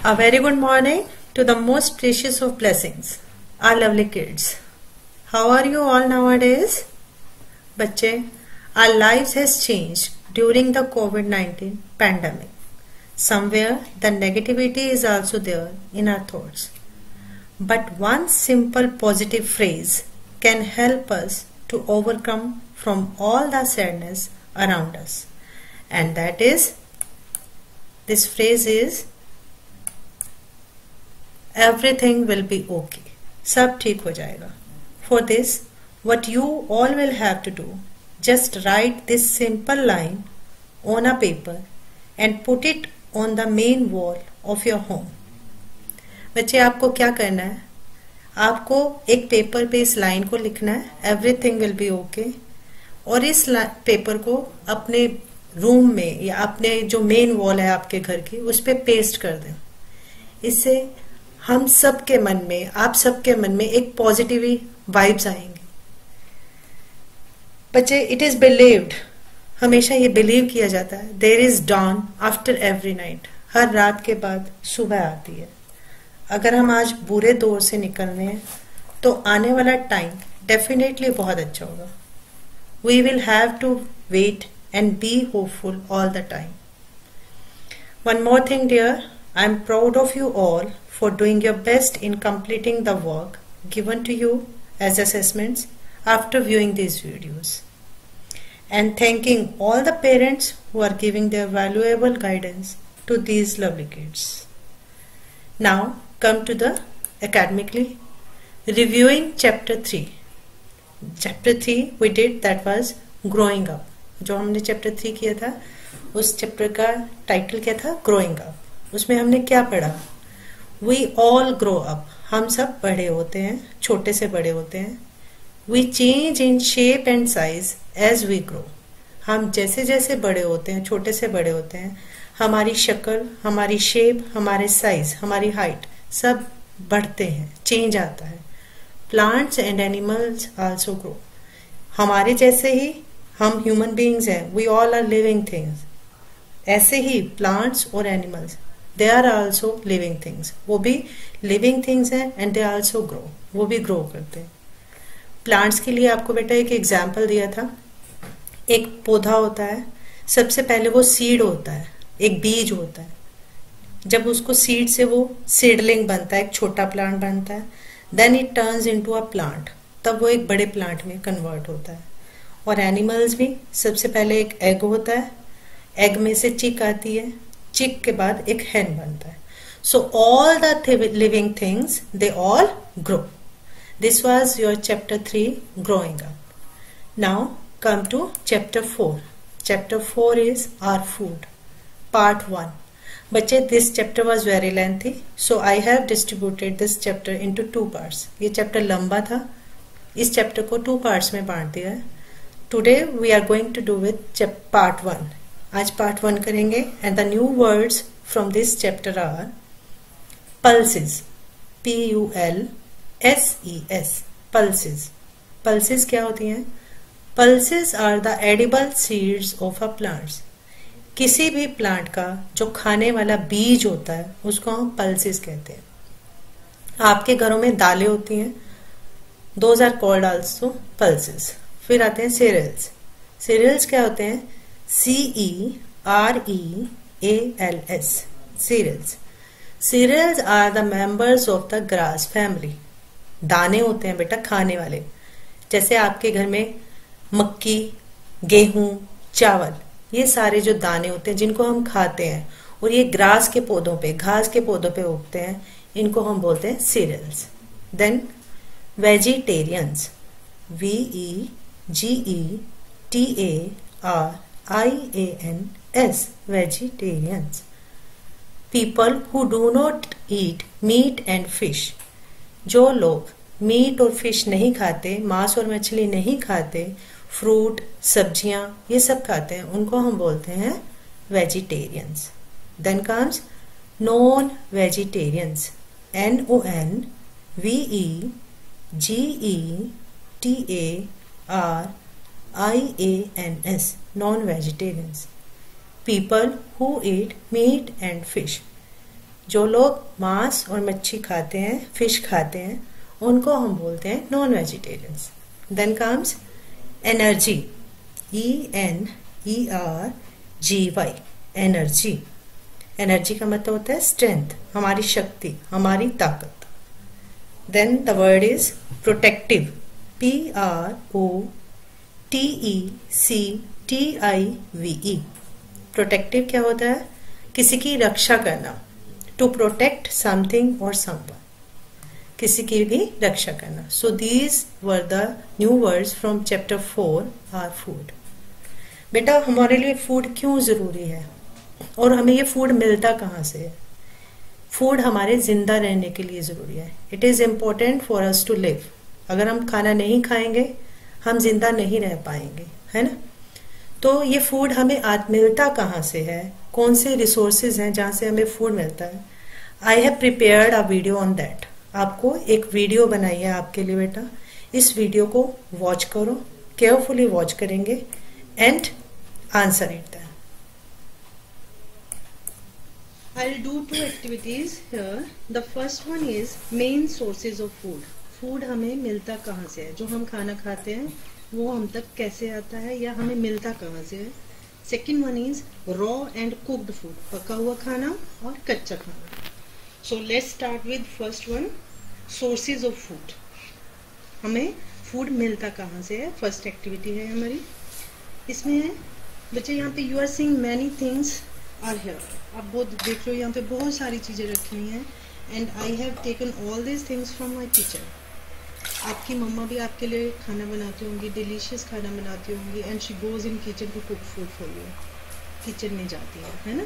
A very good morning to the most precious of blessings, our lovely kids. How are you all nowadays? बच्चे, our lives has changed during the COVID-19 pandemic. Somewhere the negativity is also there in our thoughts. But one simple positive phrase can help us to overcome from all the sadness around us. And that is, this phrase is, everything will be okay. सब ठीक हो जाएगा. For this, what you all will have to do, just write this simple line on a paper and put it on the main wall of your home. बच्चे, आपको क्या करना है? आपको एक पेपर पे इस लाइन को लिखना है, everything will be okay, और इस पेपर को अपने रूम में या अपने जो मेन वॉल है आपके घर की, उस पे पेस्ट कर दें. इससे हम सबके मन में, आप सबके मन में एक पॉजिटिव वाइब्स आएंगे. बच्चे, इट इज बिलीव्ड, हमेशा ये बिलीव किया जाता है, there is dawn after every night. हर रात के बाद सुबह आती है. अगर हम आज बुरे दौर से निकल रहे हैं तो आने वाला टाइम डेफिनेटली बहुत अच्छा होगा. We will have to wait and be hopeful all the time. One more thing dear, I am proud of you all for doing your best in completing the work given to you as assessments after viewing these videos, and thanking all the parents who are giving their valuable guidance to these lovely kids. Now come to the academically reviewing chapter 3. Chapter 3 we did, that was growing up. जो हमने chapter 3 किया था, उस chapter का title क्या था? Growing up. उसमें हमने क्या पढ़ा? We all grow up. हम सब बड़े होते हैं, छोटे से बड़े होते हैं. We change in shape and size as we grow. हम जैसे जैसे बड़े होते हैं, छोटे से बड़े होते हैं, हमारी शक्ल, हमारी शेप, हमारे साइज, हमारी हाइट सब बढ़ते हैं, चेंज आता है. Plants and animals also grow. हमारे जैसे ही हम ह्यूमन बीइंग्स हैं, we all are living things. ऐसे ही प्लांट्स और animals, they are also living things. वो भी living things हैं and they also grow. वो भी grow करते हैं. प्लांट्स के लिए आपको बेटा एक एग्जाम्पल दिया था. एक पौधा होता है, सबसे पहले वो सीड होता है, एक बीज होता है. जब उसको सीड से वो सीडलिंग बनता है, एक छोटा प्लांट बनता है, then it turns into a plant, तब वो एक बड़े प्लांट में कन्वर्ट होता है. और एनिमल्स भी, सबसे पहले एक एग होता है, एग में से चिक आती है, चिक के बाद एक hen बनता है. So all the living things, they all grow. This was your chapter 3, growing up. Now come to chapter 4. Chapter 4 is our food, part 1. बच्चे, this chapter was very lengthy, so I have distributed this chapter into 2 parts. ये chapter लंबा था, इस chapter को 2 parts में बांट दिया है. Today we are going to do with part 1. आज पार्ट 1 करेंगे. And the new words from this chapter are pulses, PULSES, pulses. Pulses क्या होती हैं? Pulses are the edible seeds of a plants. किसी भी प्लांट का जो खाने वाला बीज होता है उसको हम पल्सेस कहते हैं. आपके घरों में दालें होती हैं, those are called also pulses. फिर आते हैं सीरियल्स. सीरियल्स क्या होते हैं? CEREALS, cereals. Cereals are the members of the grass family. दाने होते हैं बेटा खाने वाले. जैसे आपके घर में मक्की, गेहूं, चावल, ये सारे जो दाने होते हैं जिनको हम खाते हैं, और ये ग्रास के पौधों पे, घास के पौधों पे उगते हैं, इनको हम बोलते हैं cereals. Then vegetarians, VEGETARIANS, vegetarians. People who do not eat meat and fish. जो लोग मीट और फिश नहीं खाते, मांस और मछली नहीं खाते, फ्रूट, सब्जियां, ये सब खाते हैं, उनको हम बोलते हैं vegetarians. Then comes non vegetarians, NONVEGETARIANS, non-vegetarians. People who eat meat and fish. जो लोग मांस और मच्छी खाते हैं, फिश खाते हैं, उनको हम बोलते हैं non vegetarians. Then comes energy, ENERGY, energy. Energy का मतलब होता है स्ट्रेंथ, हमारी शक्ति, हमारी ताकत। Then the word is protective, PROTECTIVE। Protective क्या होता है? किसी की रक्षा करना, टू प्रोटेक्ट समथिंग और समवन, किसी की भी रक्षा करना। So these were the new words from chapter 4 are food. बेटा हमारे लिए फूड क्यों जरूरी है और हमें ये फूड मिलता कहाँ से है? फूड हमारे जिंदा रहने के लिए जरूरी है। It is important for us to live. अगर हम खाना नहीं खाएंगे हम जिंदा नहीं रह पाएंगे, है ना? तो ये फूड हमें आज मिलता कहाँ से है, कौन से रिसोर्सेज हैं जहाँ से हमें फूड मिलता है? I have prepared a video on that. आपको एक वीडियो बनाई है आपके लिए बेटा। इस वीडियो को वॉच करो, केयरफुली वॉच करेंगे and answer it that. I'll do 2 activities here. The first one is main sources of food. Food हमें मिलता कहाँ से है? जो हम खाना खाते हैं वो हम तक कैसे आता है या हमें मिलता कहाँ से है? Second one is raw and cooked food, पका हुआ खाना और कच्चा खाना। So let's start with first one, sources of food. हमें फूड मिलता कहाँ से है? फर्स्ट एक्टिविटी है हमारी। इसमें बच्चे यहाँ पे you are seeing many things are here. आप बहुत देख रहे हो यहाँ पे बहुत सारी चीजें रखी हुई हैं and I have taken all this things from my kitchen. आपकी मम्मा भी आपके लिए खाना बनाती होंगी, डिलीशियस खाना बनाती होंगी and she goes in kitchen to cook food for you. Kitchen में जाती है ना?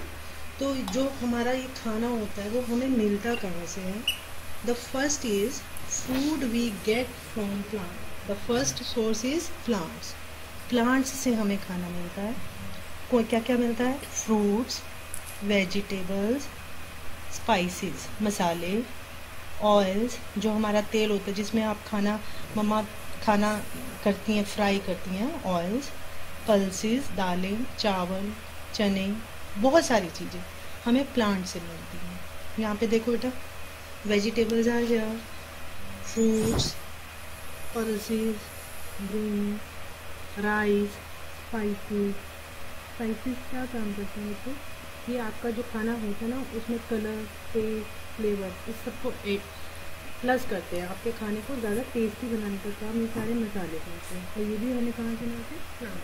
तो जो हमारा ये खाना होता है वो हमें मिलता कहाँ से है? The first is food we get from plant. The first source is plants. Plants से हमें खाना मिलता है। कोई क्या क्या मिलता है? फ्रूट्स, वेजिटेबल्स, स्पाइसेस, मसाले, ऑयल्स, जो हमारा तेल होता है जिसमें आप खाना, मम्मा खाना करती हैं, फ्राई करती हैं, ऑयल्स, पल्सेस, दालें, चावल, चने, बहुत सारी चीज़ें हमें प्लांट से मिलती हैं। यहाँ पे देखो बेटा, vegetables are here, fruits, pulses, green, rice, spices. Spices क्या काम करते हैं? तो ये आपका जो खाना होता है ना उसमें कलर, टेस्ट, फ्लेवर, इस सबको प्लस करते हैं। आपके खाने को ज़्यादा टेस्टी बनाने का काम ये सारे मसाले करते हैं। तो ये भी हमें कहाँ से मिलते हैं? प्लांट।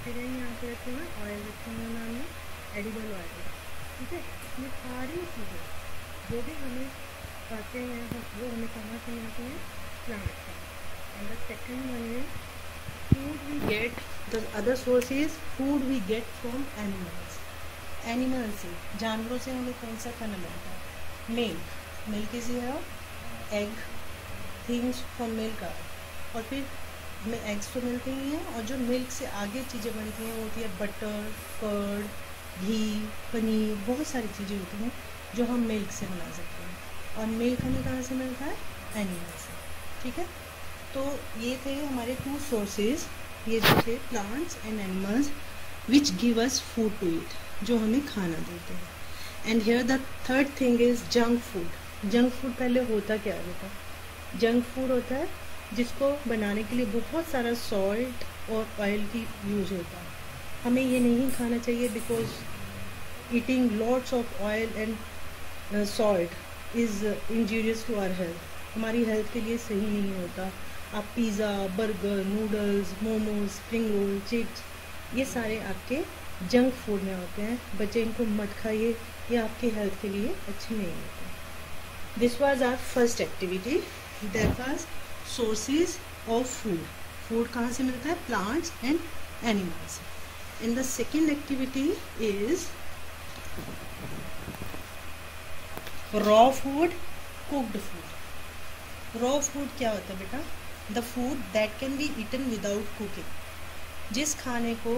फिर यहाँ पे रखे हुए ऑयल रखे हुए नाम में एडिबल ऑयल, ठीक है? ये सारी चीज़ें जो भी हमें खाते हैं वो हमें कहाँ से मिलते हैं? प्लांट से। And the second one is food we get, the other source is food we get from animals. Animal से, जानवरों से हमें कौन सा खाना मिलता है? Milk. Milk is here, egg, things from milk are. और फिर हमें एग्स तो मिलते ही हैं और जो मिल्क से आगे चीज़ें बनती हैं वो होती है बटर, कर्ड, घी, पनीर, बहुत सारी चीज़ें होती हैं जो हम मिल्क से बना सकते हैं। और मिल्क हमें कहाँ से मिलता है? एनिमल से, ठीक है? तो ये थे हमारे 2 सोर्सेज, ये जो थे plants and animals which give us food to eat, जो हमें खाना देते हैं। And here the third thing is junk food. Junk food पहले होता क्या होता है? जंक फूड होता है जिसको बनाने के लिए बहुत सारा सॉल्ट और ऑयल की यूज़ होता है। हमें ये नहीं खाना चाहिए because eating lots of oil and salt is injurious to our health. हमारी हेल्थ के लिए सही नहीं होता। आप pizza, burger, noodles, momos, spring roll, chips, ये सारे आपके जंक फूड में होते हैं। बच्चे इनको मत खाइए, ये आपकी हेल्थ के लिए अच्छे नहीं होते। This was our first activity, that was sources of food. Food कहाँ से मिलता है? Plants and animals. And the second activity is raw food, cooked food. Raw food क्या होता है बेटा? The food that can be eaten without cooking. जिस खाने को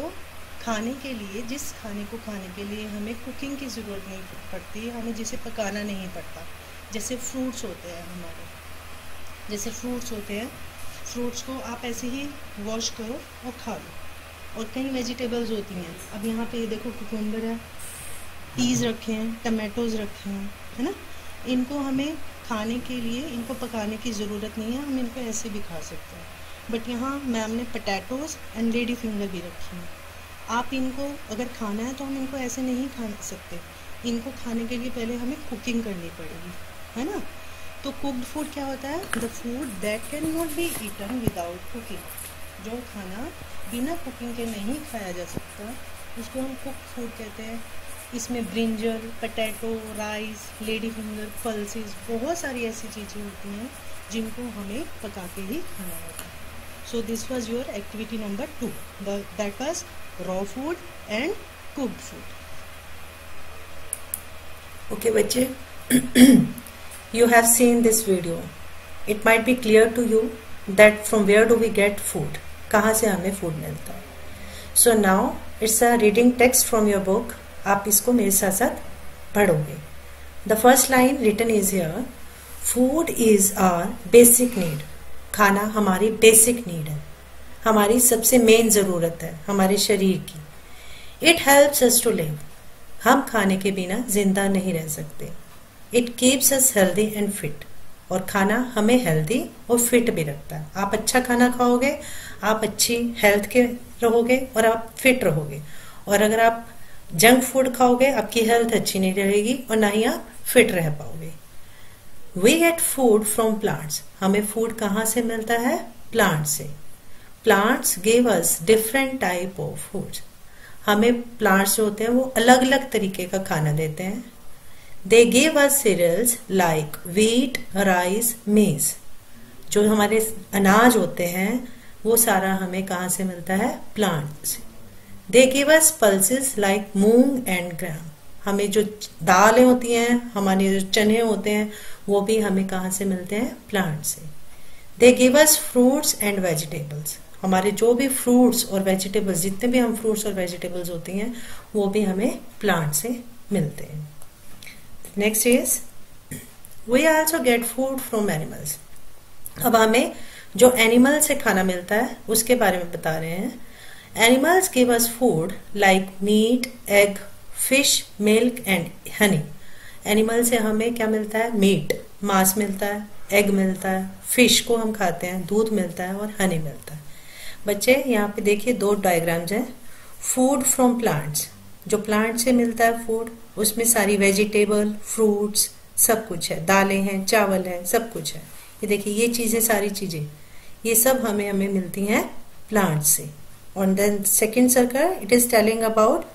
खाने के लिए हमें कुकिंग की ज़रूरत नहीं पड़ती, हमें जिसे पकाना नहीं पड़ता। जैसे फ्रूट्स होते हैं हमारे, फ्रूट्स को आप ऐसे ही वॉश करो और खा लो। और कई वेजिटेबल्स होती हैं। अब यहाँ पे ये देखो कुकुम्बर है, पीज रखे हैं, टमाटोज रखे हैं, है ना। इनको हमें खाने के लिए, इनको पकाने की ज़रूरत नहीं है, हम इनको ऐसे भी खा सकते हैं। बट यहाँ मैम ने पोटैटोज एंड लेडी फिंगर भी रखी हैं। आप इनको अगर खाना है तो हम इनको ऐसे नहीं खा सकते, इनको खाने के लिए पहले हमें कुकिंग करनी पड़ेगी, है ना। तो कुक्ड फूड क्या होता है? The food that can not be eaten without cooking. जो खाना बिना कुकिंग के नहीं खाया जा सकता उसको हम कुक्ड फूड कहते हैं। इसमें brinjal, potato, rice, lady finger, pulses, बहुत सारी ऐसी चीज़ें होती हैं जिनको हमें पका के ही खाना होता है। So this was your activity number 2, that was raw food and cooked food. Okay, बच्चे, you have seen this video. It might be clear to you that from where do we get food? कहाँ से हमें food मिलता है? So now it's a reading text from your book. आप इसको मेरे साथ साथ पढ़ोगे. The first line written is here. Food is our basic need. खाना हमारी basic need है, हमारी सबसे मेन ज़रूरत है हमारे शरीर की. It helps us to live. हम खाने के बिना जिंदा नहीं रह सकते. It keeps us healthy and fit. और खाना हमें हेल्दी और फिट भी रखता है. आप अच्छा खाना खाओगे, आप अच्छी हेल्थ के रहोगे और आप फिट रहोगे. और अगर आप जंक फूड खाओगे, आपकी हेल्थ अच्छी नहीं रहेगी और ना ही आप फिट रह पाओगे. We get food from plants. हमें फूड कहाँ से मिलता है? प्लांट से. Plants give us different type of food. हमें प्लांट्स जो होते हैं वो अलग अलग तरीके का खाना देते हैं. They give us cereals like wheat, rice, maize. जो हमारे अनाज होते हैं वो सारा हमें कहाँ से मिलता है? प्लांट से. They give us pulses like moong and gram. हमें जो दालें होती हैं, हमारे जो चने होते हैं, वो भी हमें कहाँ से मिलते हैं? प्लांट से. They give us fruits and vegetables. हमारे जो भी फ्रूट्स और वेजिटेबल्स, जितने भी हम फ्रूट्स और वेजिटेबल्स होती हैं, वो भी हमें प्लांट से मिलते हैं. Next is we also get food from animals. अब हमें जो एनिमल से खाना मिलता है उसके बारे में बता रहे हैं. Animals give us food like meat, egg, fish, milk and honey. Animal से हमें क्या मिलता है? मीट, मांस मिलता है, एग मिलता है, फिश को हम खाते हैं, दूध मिलता है और हनी मिलता है. बच्चे यहाँ पे देखिए 2 डायग्राम्स हैं. फूड फ्रॉम प्लांट्स, जो प्लांट से मिलता है फूड, उसमें सारी वेजिटेबल, फ्रूट्स, सब कुछ है. दालें हैं, चावल है, सब कुछ है. ये देखिए, ये चीजें, सारी चीजें, ये सब हमें मिलती हैं प्लांट से. और then second circle, it is telling about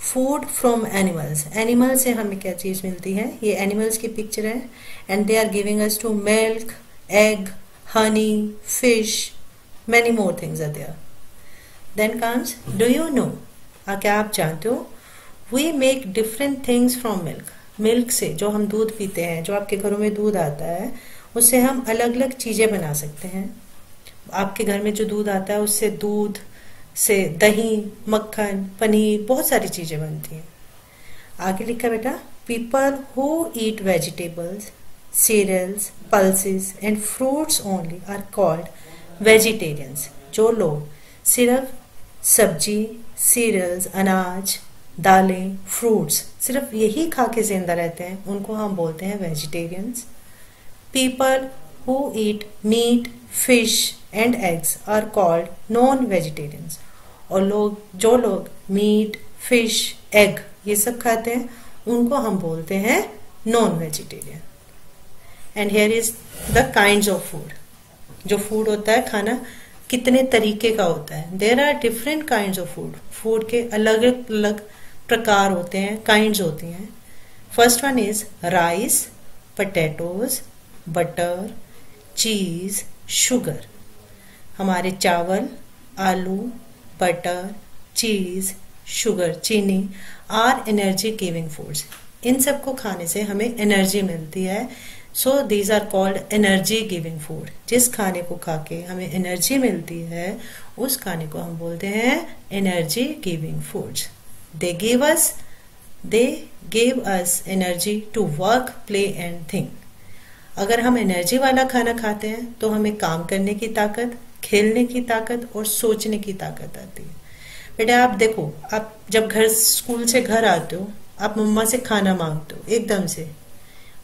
food from animals. Animal से हमें क्या चीज मिलती है? ये एनिमल्स की पिक्चर है. And they are giving us to milk, egg, honey, fish, many more things are there. Then comes, do you know? क्या आप जानते हो? We make different things from milk. Milk से, जो हम दूध पीते हैं, जो आपके घरों में दूध आता है, उससे हम अलग अलग चीजें बना सकते हैं. आपके घर में जो दूध आता है उससे दूध से दही, मक्खन, पनीर, बहुत सारी चीजें बनती हैं. आगे लिखा बेटा, people who eat vegetables, cereals, pulses and fruits only are called vegetarians. जो लोग सिर्फ सब्जी, सीरियल्स, अनाज, दालें, फ्रूट्स, सिर्फ यही खा के जिंदा रहते हैं, उनको हम बोलते हैं vegetarians. People who eat meat, fish and eggs are called non vegetarians. और जो लोग मीट, फिश, एग ये सब खाते हैं, उनको हम बोलते हैं non vegetarian. And here is the kinds of food. जो फूड होता है, खाना कितने तरीके का होता है. There are different kinds of food. Food के अलग अलग प्रकार होते हैं, काइंड्स होती हैं. First one is rice, potatoes, butter, cheese, sugar. हमारे चावल, आलू, बटर, चीज, शुगर, चीनी आर एनर्जी गिविंग फूड्स. इन सब को खाने से हमें एनर्जी मिलती है. So these are called energy giving food. जिस खाने को खा के हमें एनर्जी मिलती है, उस खाने को हम बोलते हैं energy giving foods. They give us energy to work, play and think. अगर हम एनर्जी वाला खाना खाते हैं तो हमें काम करने की ताकत, खेलने की ताकत और सोचने की ताकत आती है. बेटा आप देखो, आप जब स्कूल से घर आते हो आप मम्मा से खाना मांगते हो, एकदम से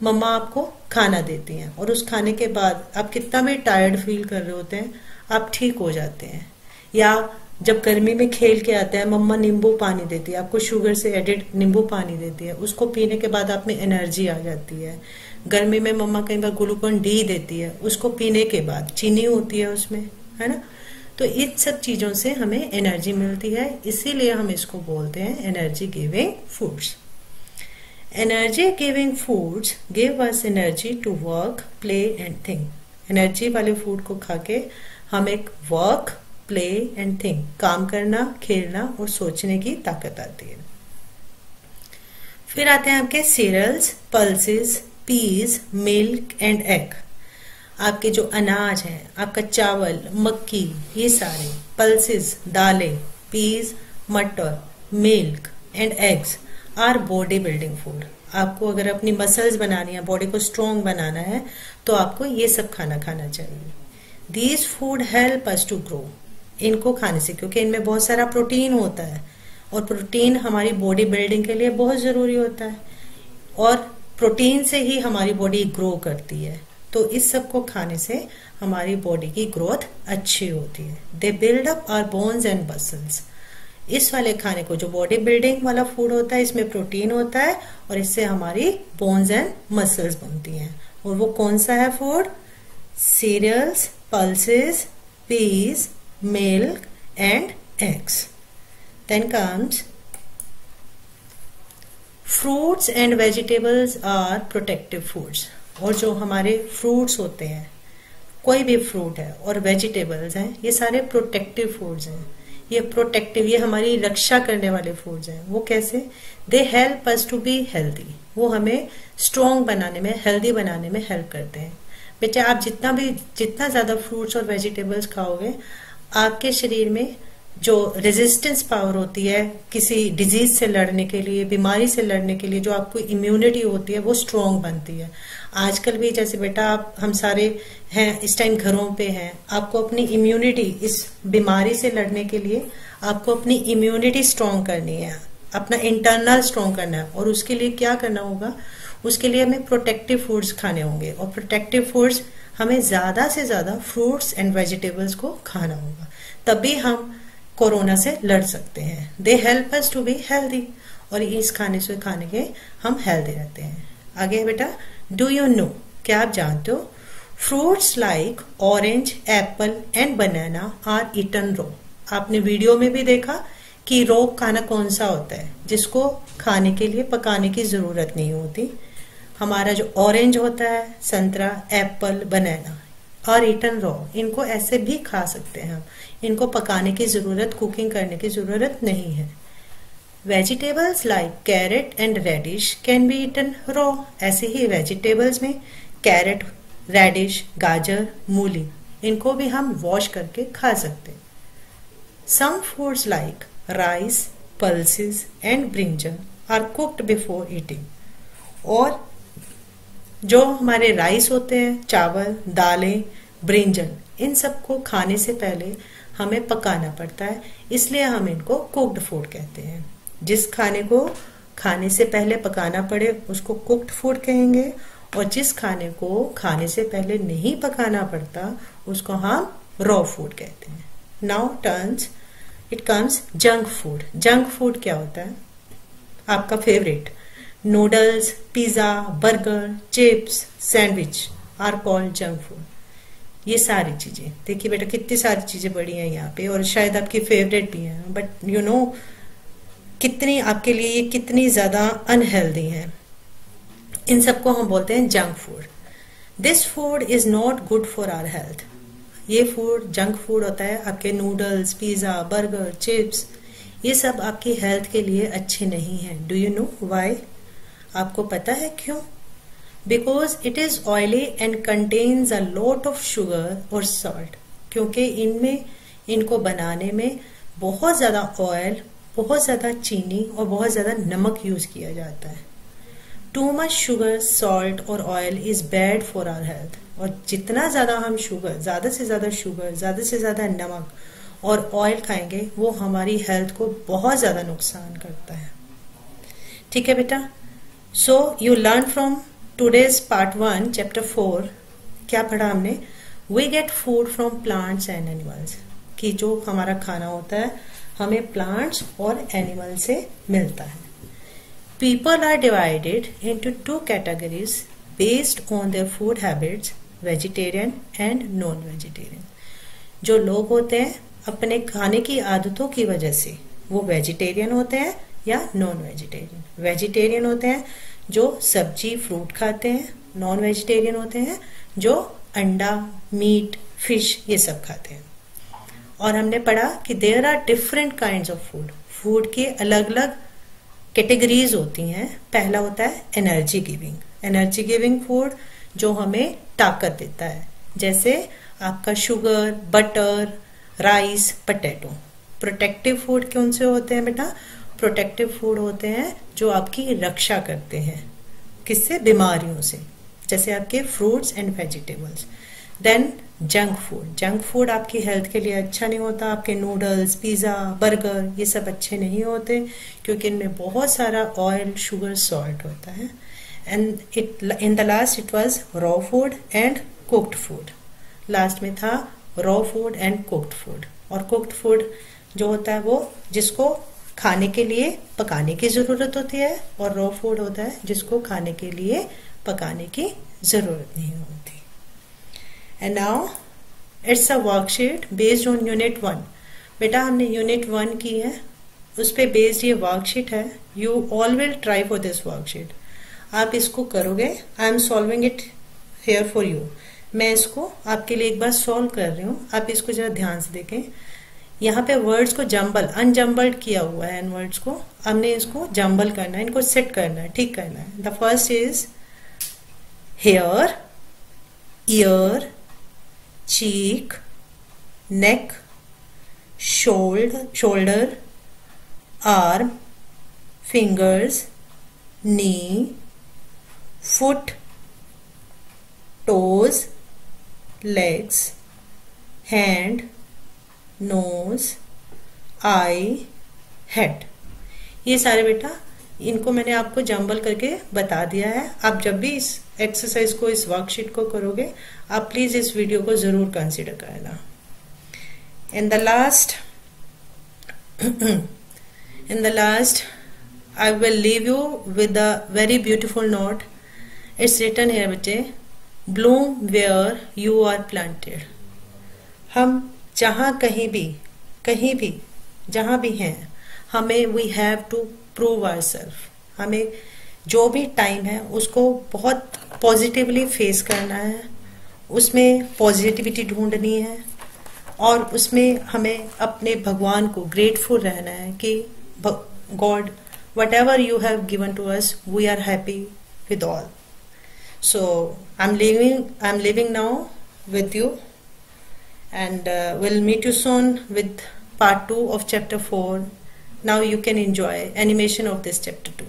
मम्मा आपको खाना देती हैं और उस खाने के बाद आप कितना भी टायर्ड फील कर रहे होते हैं, आप ठीक हो जाते हैं। या जब गर्मी में खेल के आते हैं, मम्मा नींबू पानी देती है आपको, शुगर से एडिड नींबू पानी देती है, उसको पीने के बाद आप में एनर्जी आ जाती है। गर्मी में मम्मा कई बार ग्लूकोन डी देती है, उसको पीने के बाद चीनी होती है उसमें, है ना। तो इन सब चीजों से हमें एनर्जी मिलती है, इसीलिए हम इसको बोलते हैं energy giving foods. Energy giving foods give us energy to work, play and think. Energy वाले फूड को खा के हम एक वर्क, प्ले एंड थिंक, काम करना, खेलना और सोचने की ताकत आती है। फिर आते हैं आपके cereals, pulses, peas, milk and egg. आपके जो अनाज है, आपका चावल, मक्की, ये सारे पल्सेस, दालें, पीज, मटर, milk and eggs our body building food. आपको अगर अपनी मसल्स बनानी है, बॉडी को स्ट्रॉन्ग बनाना है, तो आपको ये सब खाना खाना चाहिए। These food help us to grow. इनको खाने से, क्योंकि इनमें बहुत सारा प्रोटीन होता है और प्रोटीन हमारी बॉडी बिल्डिंग के लिए बहुत जरूरी होता है और प्रोटीन से ही हमारी बॉडी ग्रो करती है। तो इस सब को खाने से हमारी बॉडी की ग्रोथ अच्छी होती है। They build up our bones and muscles. इस वाले खाने को, जो बॉडी बिल्डिंग वाला फूड होता है, इसमें प्रोटीन होता है और इससे हमारी बोन्स एंड मसल्स बनती हैं। और वो कौन सा है food? Cereals, pulses, peas, milk and eggs. Then comes fruits and vegetables are protective foods. और जो हमारे fruits होते हैं, कोई भी fruit है और vegetables हैं, ये सारे protective foods हैं। ये protective, ये हमारी रक्षा करने वाले foods हैं। वो कैसे? They help us to be healthy. वो हमें strong बनाने में, healthy बनाने में help करते हैं। बेटा आप जितना ज्यादा fruits और vegetables खाओगे, आपके शरीर में जो रेजिस्टेंस पावर होती है किसी डिजीज से लड़ने के लिए, बीमारी से लड़ने के लिए, जो आपको इम्यूनिटी होती है, वो स्ट्रांग बनती है। आजकल भी जैसे बेटा हम सारे हैं इस टाइम घरों पे हैं, आपको अपनी इम्यूनिटी, इस बीमारी से लड़ने के लिए आपको अपनी इम्यूनिटी स्ट्रांग करनी है, अपना इंटरनल स्ट्रांग करना है। और उसके लिए क्या करना होगा? उसके लिए हमें प्रोटेक्टिव फूड्स खाने होंगे और प्रोटेक्टिव फूड्स हमें ज्यादा से ज्यादा फ्रूट्स एंड वेजिटेबल्स को खाना होगा, तभी हम कोरोना से लड़ सकते हैं। They help us to be healthy. और इस खाने से खाने के हम हेल्दी रहते हैं। आगे है बेटा, डू यू नो, क्या आप जानते हो? Fruits like orange, apple and banana are eaten raw. आपने वीडियो में भी देखा कि रॉ खाना कौन सा होता है, जिसको खाने के लिए पकाने की जरूरत नहीं होती। हमारा जो ऑरेंज होता है, संतरा, एप्पल, बनाना और ईटन रॉ, इनको ऐसे भी खा सकते हैं हम। इनको पकाने की जरूरत, कुकिंग करने की जरूरत नहीं है। Vegetables like carrot and radish can be eaten raw. ऐसे ही वेजिटेबल्स में कैरेट, रेडिश, गाजर, मूली, इनको भी हम वॉश करके खा सकते हैं। Some foods like rice, pulses and brinjal are cooked before eating. और जो हमारे राइस होते हैं, चावल, दालें, ब्रिंजल, इन सबको खाने से पहले हमें पकाना पड़ता है, इसलिए हम इनको कुक्ड फूड कहते हैं। जिस खाने को खाने से पहले पकाना पड़े उसको कुक्ड फूड कहेंगे, और जिस खाने को खाने से पहले नहीं पकाना पड़ता उसको हम रॉ फूड कहते हैं। Now it comes junk food. Junk food क्या होता है? आपका favourite noodles, pizza, burger, chips, sandwich are called junk food. ये सारी चीजें देखिए बेटा, कितनी सारी चीजें बड़ी हैं यहाँ पे और शायद आपकी फेवरेट भी हैं, बट यू नो कितनी आपके लिए ये कितनी ज्यादा अनहेल्दी हैं। इन सबको हम बोलते हैं junk food. This food is not good for our health. ये फूड जंक फूड होता है, आपके नूडल्स, पिज्जा, बर्गर, चिप्स, ये सब आपकी हेल्थ के लिए अच्छे नहीं है। Do you know why? आपको पता है क्यों? Because it is oily and contains a lot of sugar और सॉल्ट। क्योंकि इनमें, इनको बनाने में बहुत ज्यादा ऑयल, बहुत ज्यादा चीनी और बहुत ज्यादा नमक यूज किया जाता है। टू मच शुगर, सॉल्ट और oil is bad for our health. और जितना ज्यादा हम शुगर, ज्यादा से ज्यादा शुगर, ज्यादा से ज्यादा नमक और ऑयल खाएंगे, वो हमारी हेल्थ को बहुत ज्यादा नुकसान करता है। ठीक है बेटा. So you learn from today's part 1 chapter 4. क्या पढ़ा हमने? We get food from plants and animals. कि जो हमारा खाना होता है हमें प्लांट्स और एनिमल से मिलता है. People are divided into 2 categories based on their food habits, vegetarian and non vegetarian. जो लोग होते हैं अपने खाने की आदतों की वजह से वो वेजिटेरियन होते हैं या नॉन वेजिटेरियन. वेजिटेरियन होते हैं जो सब्जी फ्रूट खाते हैं. नॉन वेजिटेरियन होते हैं जो अंडा, मीट, फिश ये सब खाते हैं. और हमने पढ़ा कि there are different kinds of food. Food की अलग अलग कैटेगरीज होती हैं. पहला होता है energy giving. Energy giving food जो हमें ताकत देता है, जैसे आपका sugar, butter, rice, potato. Protective food कौन से होते हैं बेटा? प्रोटेक्टिव फूड होते हैं जो आपकी रक्षा करते हैं. किससे? बीमारियों से, जैसे आपके fruits and vegetables. Then junk food. Junk food आपकी हेल्थ के लिए अच्छा नहीं होता. आपके नूडल्स, पिज्जा, बर्गर ये सब अच्छे नहीं होते क्योंकि इनमें बहुत सारा ऑयल, शुगर, सॉल्ट होता है. And in the last it was raw food and cooked food. Last में था raw food and cooked food. और कुक्ड फूड जो होता है वो जिसको खाने के लिए पकाने की जरूरत होती है, और रॉ फूड होता है जिसको खाने के लिए पकाने की जरूरत नहीं होती. And now it's a worksheet based on unit 1. बेटा हमने यूनिट 1 की है, उस पे बेस्ड ये वर्कशीट है. You all will try for this worksheet. आप इसको करोगे. I am solving it here for you. मैं इसको आपके लिए एक बार सॉल्व कर रही हूँ. आप इसको जरा ध्यान से देखें. यहाँ पे वर्ड्स को अनजम्बल्ड किया हुआ है. इन वर्ड्स को हमने इसको जम्बल करना है, इनको सेट करना है, ठीक करना है. The first is here, year, cheek, neck, shoulder, arm, fingers, knee, foot, toes, legs, hand, nose, eye, head. ये सारे बेटा इनको मैंने आपको जंबल करके बता दिया है. आप जब भी इस एक्सरसाइज को, इस वर्कशीट को करोगे, आप प्लीज इस वीडियो को जरूर कंसीडर करना. In the last I will leave you with a very beautiful note. It's written here बच्चे, bloom where you are planted. हम जहां कहीं भी जहां भी हैं, हमें we have to prove ourselves. हमें जो भी टाइम है उसको बहुत पॉजिटिवली फेस करना है, उसमें पॉजिटिविटी ढूंढनी है, और उसमें हमें अपने भगवान को ग्रेटफुल रहना है कि God, whatever you have given to us, we are happy with all. So I am leaving now with you, and we'll meet you soon with part 2 of chapter 4. Now you can enjoy animation of this chapter 2.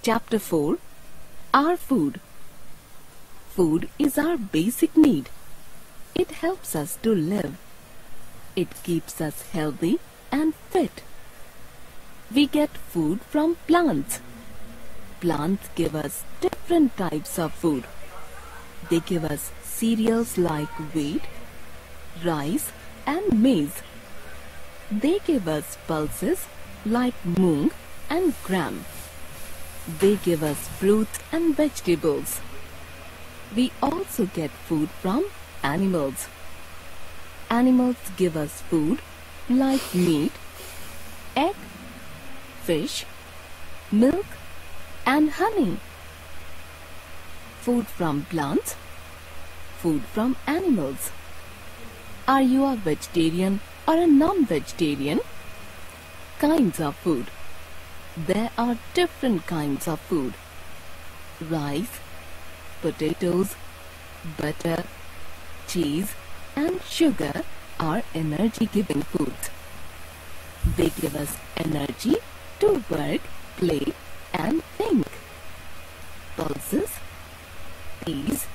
Chapter 4. Our food. Food is our basic need. It helps us to live. It keeps us healthy and fit. We get food from plants. Plants give us different types of food. They give us cereals like wheat, rice and maize. They give us pulses like moong and gram. They give us fruits and vegetables. We also get food from animals. Animals give us food like meat, egg, fish, milk and honey. Food from plants, food from animals. Are you a vegetarian or a non-vegetarian? Kinds of food. There are different kinds of food. Rice, potatoes, butter, cheese and sugar are energy-giving foods. They give us energy to work, play, and think. Pulses, peas,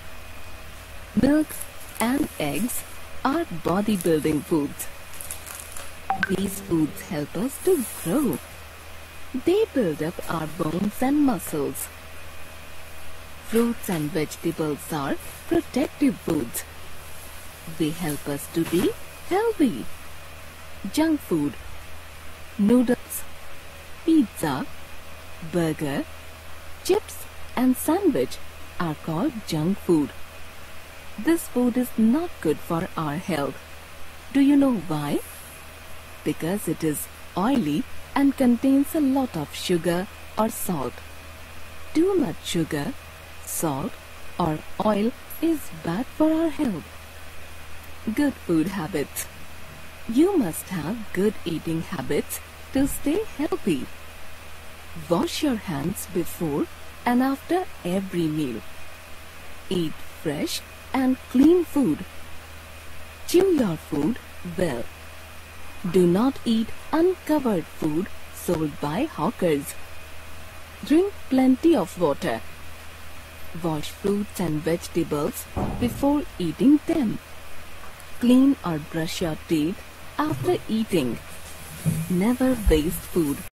milk, and eggs are bodybuilding foods. These foods help us to grow. They build up our bones and muscles. Fruits and vegetables are protective foods. They help us to be healthy. Junk food, noodles, pizza, burger, chips and sandwich are called junk food. This food is not good for our health. Do you know why? Because it is oily and contains a lot of sugar or salt. Too much sugar, salt or oil is bad for our health. Good food habits. You must have good eating habits to stay healthy. Wash your hands before and after every meal. Eat fresh and clean food. Chew your food well. Do not eat uncovered food sold by hawkers. Drink plenty of water. Wash fruits and vegetables before eating them. Clean or brush your teeth after eating. Never waste food.